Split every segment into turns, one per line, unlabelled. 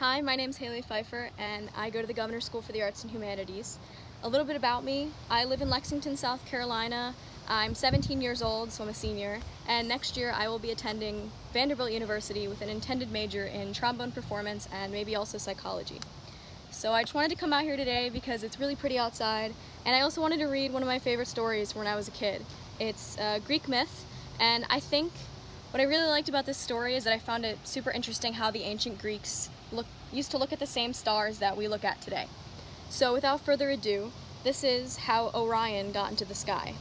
Hi, my name's Haley Pfeiffer, and I go to the Governor's School for the Arts and Humanities. A little bit about me: I live in Lexington, South Carolina. I'm 17 years old, so I'm a senior, and next year I will be attending Vanderbilt University with an intended major in trombone performance and maybe also psychology. So I just wanted to come out here today because it's really pretty outside, and I also wanted to read one of my favorite stories from when I was a kid. It's a Greek myth, and I think what I really liked about this story is that I found it super interesting how the ancient Greeks used to look at the same stars that we look at today. So without further ado, this is how Orion got into the sky.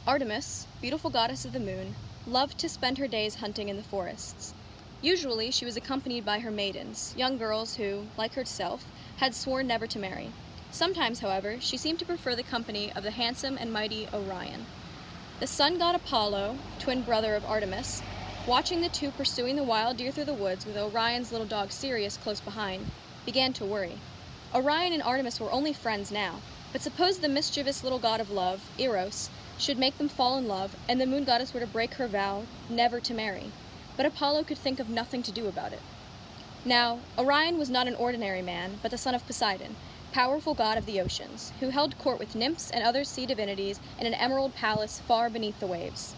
Artemis, beautiful goddess of the moon, loved to spend her days hunting in the forests. Usually she was accompanied by her maidens, young girls who, like herself, had sworn never to marry. Sometimes, however, she seemed to prefer the company of the handsome and mighty Orion. The sun god Apollo, twin brother of Artemis, watching the two pursuing the wild deer through the woods with Orion's little dog Sirius close behind, began to worry. Orion and Artemis were only friends now, but suppose the mischievous little god of love, Eros, should make them fall in love, and the moon goddess were to break her vow never to marry. But Apollo could think of nothing to do about it. Now, Orion was not an ordinary man, but the son of Poseidon, powerful god of the oceans, who held court with nymphs and other sea divinities in an emerald palace far beneath the waves.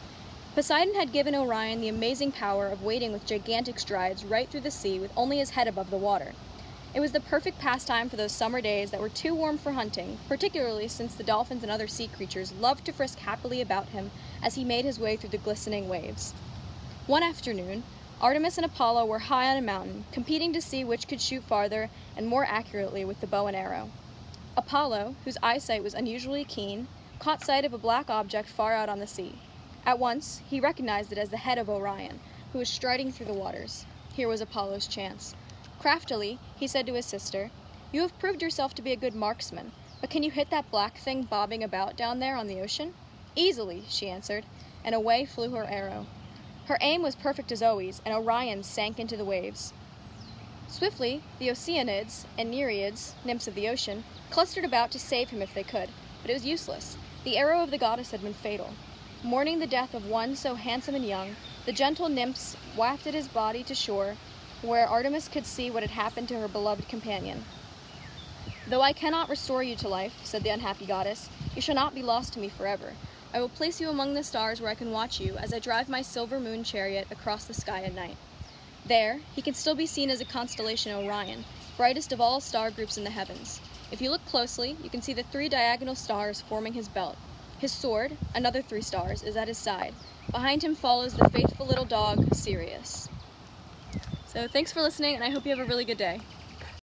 Poseidon had given Orion the amazing power of wading with gigantic strides right through the sea with only his head above the water. It was the perfect pastime for those summer days that were too warm for hunting, particularly since the dolphins and other sea creatures loved to frisk happily about him as he made his way through the glistening waves. One afternoon, Artemis and Apollo were high on a mountain, competing to see which could shoot farther and more accurately with the bow and arrow. Apollo, whose eyesight was unusually keen, caught sight of a black object far out on the sea. At once, he recognized it as the head of Orion, who was striding through the waters. Here was Apollo's chance. Craftily, he said to his sister, "You have proved yourself to be a good marksman, but can you hit that black thing bobbing about down there on the ocean?" "Easily," she answered, and away flew her arrow. Her aim was perfect as always, and Orion sank into the waves. Swiftly, the Oceanids and Nereids, nymphs of the ocean, clustered about to save him if they could, but it was useless. The arrow of the goddess had been fatal. Mourning the death of one so handsome and young, the gentle nymphs wafted his body to shore, where Artemis could see what had happened to her beloved companion. "Though I cannot restore you to life," said the unhappy goddess, "you shall not be lost to me forever. I will place you among the stars where I can watch you as I drive my silver moon chariot across the sky at night. There, he can still be seen as a constellation Orion, brightest of all star groups in the heavens. If you look closely, you can see the 3 diagonal stars forming his belt. His sword, another 3 stars, is at his side. Behind him follows the faithful little dog, Sirius." So thanks for listening, and I hope you have a really good day.